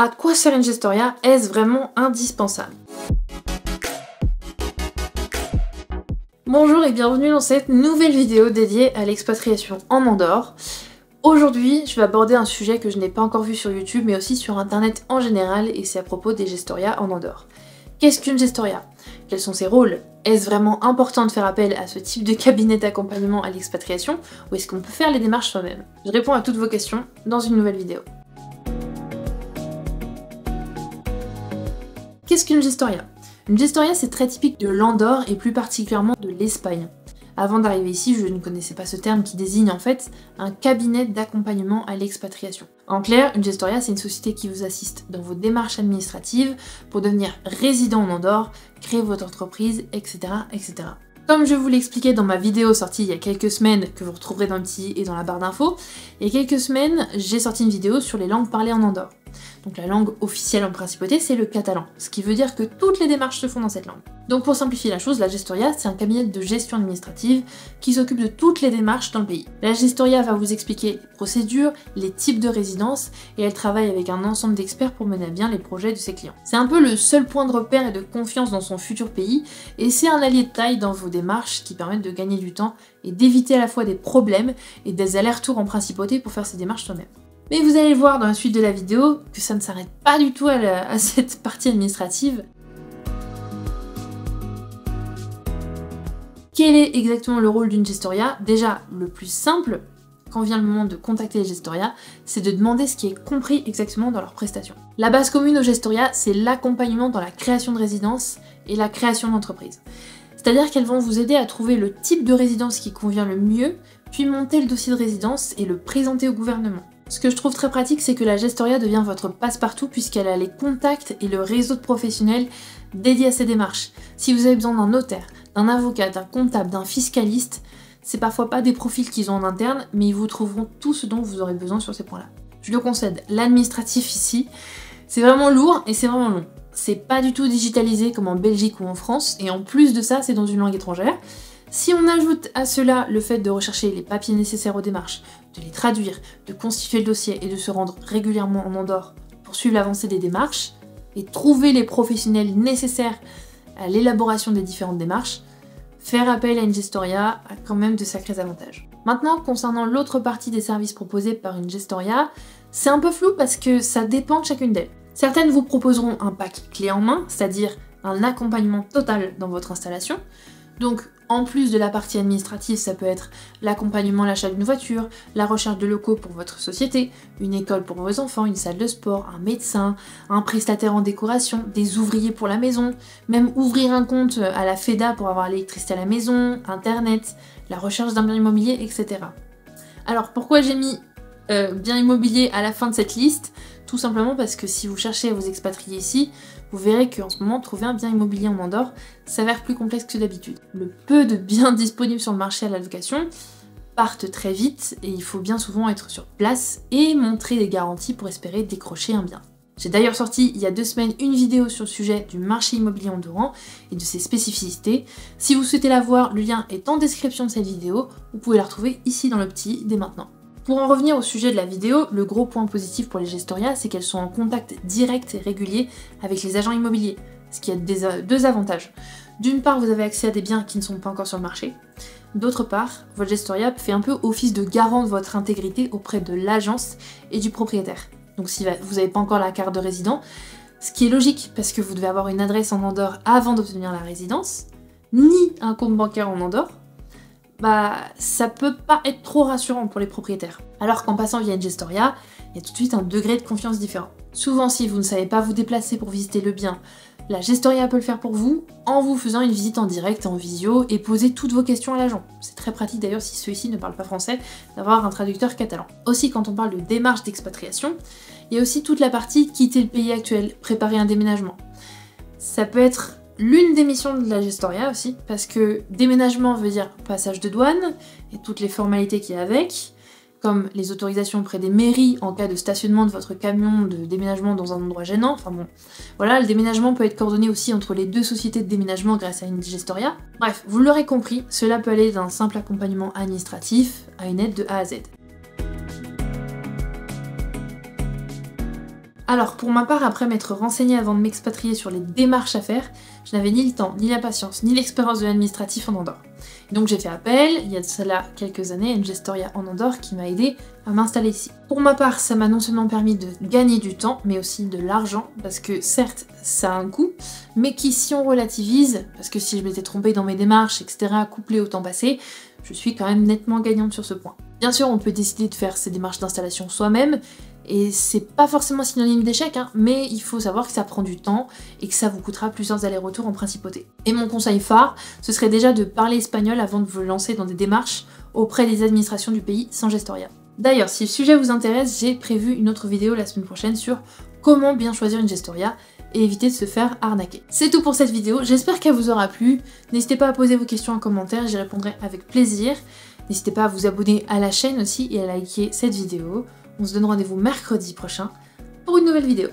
À quoi sert une gestoria? Est-ce vraiment indispensable? Bonjour et bienvenue dans cette nouvelle vidéo dédiée à l'expatriation en Andorre. Aujourd'hui, je vais aborder un sujet que je n'ai pas encore vu sur YouTube, mais aussi sur internet en général, et c'est à propos des gestoria en Andorre. Qu'est-ce qu'une gestoria? Quels sont ses rôles? Est-ce vraiment important de faire appel à ce type de cabinet d'accompagnement à l'expatriation, ou est-ce qu'on peut faire les démarches soi-même? Je réponds à toutes vos questions dans une nouvelle vidéo. Qu'est-ce qu'une gestoria? Une gestoria, c'est très typique de l'Andorre et plus particulièrement de l'Espagne. Avant d'arriver ici, je ne connaissais pas ce terme qui désigne en fait un cabinet d'accompagnement à l'expatriation. En clair, une gestoria, c'est une société qui vous assiste dans vos démarches administratives pour devenir résident en Andorre, créer votre entreprise, etc., etc. Comme je vous l'expliquais dans ma vidéo sortie il y a quelques semaines, que vous retrouverez dans le petit et dans la barre d'infos, il y a quelques semaines, j'ai sorti une vidéo sur les langues parlées en Andorre. Donc la langue officielle en principauté, c'est le catalan, ce qui veut dire que toutes les démarches se font dans cette langue. Donc pour simplifier la chose, la gestoria, c'est un cabinet de gestion administrative qui s'occupe de toutes les démarches dans le pays. La gestoria va vous expliquer les procédures, les types de résidences, et elle travaille avec un ensemble d'experts pour mener à bien les projets de ses clients. C'est un peu le seul point de repère et de confiance dans son futur pays, et c'est un allié de taille dans vos démarches qui permettent de gagner du temps et d'éviter à la fois des problèmes et des allers-retours en principauté pour faire ces démarches soi-même. Mais vous allez voir dans la suite de la vidéo que ça ne s'arrête pas du tout à cette partie administrative. Quel est exactement le rôle d'une gestoria? Déjà, le plus simple, quand vient le moment de contacter les gestoria, c'est de demander ce qui est compris exactement dans leurs prestations. La base commune aux gestoria, c'est l'accompagnement dans la création de résidence et la création d'entreprise. C'est-à-dire qu'elles vont vous aider à trouver le type de résidence qui convient le mieux, puis monter le dossier de résidence et le présenter au gouvernement. Ce que je trouve très pratique, c'est que la gestoria devient votre passe-partout puisqu'elle a les contacts et le réseau de professionnels dédiés à ces démarches. Si vous avez besoin d'un notaire, d'un avocat, d'un comptable, d'un fiscaliste, c'est parfois pas des profils qu'ils ont en interne, mais ils vous trouveront tout ce dont vous aurez besoin sur ces points-là. Je le concède, l'administratif ici, c'est vraiment lourd et c'est vraiment long. C'est pas du tout digitalisé comme en Belgique ou en France, et en plus de ça, c'est dans une langue étrangère. Si on ajoute à cela le fait de rechercher les papiers nécessaires aux démarches, de les traduire, de constituer le dossier et de se rendre régulièrement en Andorre pour suivre l'avancée des démarches, et trouver les professionnels nécessaires à l'élaboration des différentes démarches, faire appel à une gestoria a quand même de sacrés avantages. Maintenant, concernant l'autre partie des services proposés par une gestoria, c'est un peu flou parce que ça dépend de chacune d'elles. Certaines vous proposeront un pack clé en main, c'est-à-dire un accompagnement total dans votre installation. Donc, en plus de la partie administrative, ça peut être l'accompagnement à l'achat d'une voiture, la recherche de locaux pour votre société, une école pour vos enfants, une salle de sport, un médecin, un prestataire en décoration, des ouvriers pour la maison, même ouvrir un compte à la FEDA pour avoir l'électricité à la maison, internet, la recherche d'un bien immobilier, etc. Alors pourquoi j'ai mis bien immobilier à la fin de cette liste? Tout simplement parce que si vous cherchez à vous expatrier ici, vous verrez qu'en ce moment, trouver un bien immobilier en Andorre s'avère plus complexe que d'habitude. Le peu de biens disponibles sur le marché à la location partent très vite et il faut bien souvent être sur place et montrer des garanties pour espérer décrocher un bien. J'ai d'ailleurs sorti il y a 2 semaines une vidéo sur le sujet du marché immobilier andorran et de ses spécificités. Si vous souhaitez la voir, le lien est en description de cette vidéo, vous pouvez la retrouver ici dans le petit dès maintenant. Pour en revenir au sujet de la vidéo, le gros point positif pour les gestoria, c'est qu'elles sont en contact direct et régulier avec les agents immobiliers, ce qui a deux avantages. D'une part, vous avez accès à des biens qui ne sont pas encore sur le marché. D'autre part, votre gestoria fait un peu office de garant de votre intégrité auprès de l'agence et du propriétaire. Donc si vous n'avez pas encore la carte de résident, ce qui est logique parce que vous devez avoir une adresse en Andorre avant d'obtenir la résidence, ni un compte bancaire en Andorre, ça peut pas être trop rassurant pour les propriétaires. Alors qu'en passant via une gestoria, il y a tout de suite un degré de confiance différent. Souvent, si vous ne savez pas vous déplacer pour visiter le bien, la gestoria peut le faire pour vous en vous faisant une visite en direct, en visio, et poser toutes vos questions à l'agent. C'est très pratique d'ailleurs si ceux-ci ne parlent pas français, d'avoir un traducteur catalan. Aussi, quand on parle de démarche d'expatriation, il y a aussi toute la partie quitter le pays actuel, préparer un déménagement. Ça peut être l'une des missions de la gestoria aussi, parce que déménagement veut dire passage de douane et toutes les formalités qu'il y a avec, comme les autorisations auprès des mairies en cas de stationnement de votre camion de déménagement dans un endroit gênant, enfin bon. Voilà, le déménagement peut être coordonné aussi entre les 2 sociétés de déménagement grâce à une gestoria. Bref, vous l'aurez compris, cela peut aller d'un simple accompagnement administratif à une aide de A à Z. Alors pour ma part, après m'être renseignée avant de m'expatrier sur les démarches à faire, je n'avais ni le temps, ni la patience, ni l'expérience de l'administratif en Andorre. Donc j'ai fait appel, il y a de cela quelques années, à une gestoria en Andorre qui m'a aidé à m'installer ici. Pour ma part, ça m'a non seulement permis de gagner du temps, mais aussi de l'argent, parce que certes, ça a un coût, mais qui si on relativise, parce que si je m'étais trompée dans mes démarches, etc., couplé au temps passé, je suis quand même nettement gagnante sur ce point. Bien sûr, on peut décider de faire ces démarches d'installation soi-même, et c'est pas forcément synonyme d'échec, hein, mais il faut savoir que ça prend du temps et que ça vous coûtera plusieurs allers-retours en principauté. Et mon conseil phare, ce serait déjà de parler espagnol avant de vous lancer dans des démarches auprès des administrations du pays sans gestoria. D'ailleurs, si le sujet vous intéresse, j'ai prévu une autre vidéo la semaine prochaine sur comment bien choisir une gestoria et éviter de se faire arnaquer. C'est tout pour cette vidéo, j'espère qu'elle vous aura plu. N'hésitez pas à poser vos questions en commentaire, j'y répondrai avec plaisir. N'hésitez pas à vous abonner à la chaîne aussi et à liker cette vidéo. On se donne rendez-vous mercredi prochain pour une nouvelle vidéo.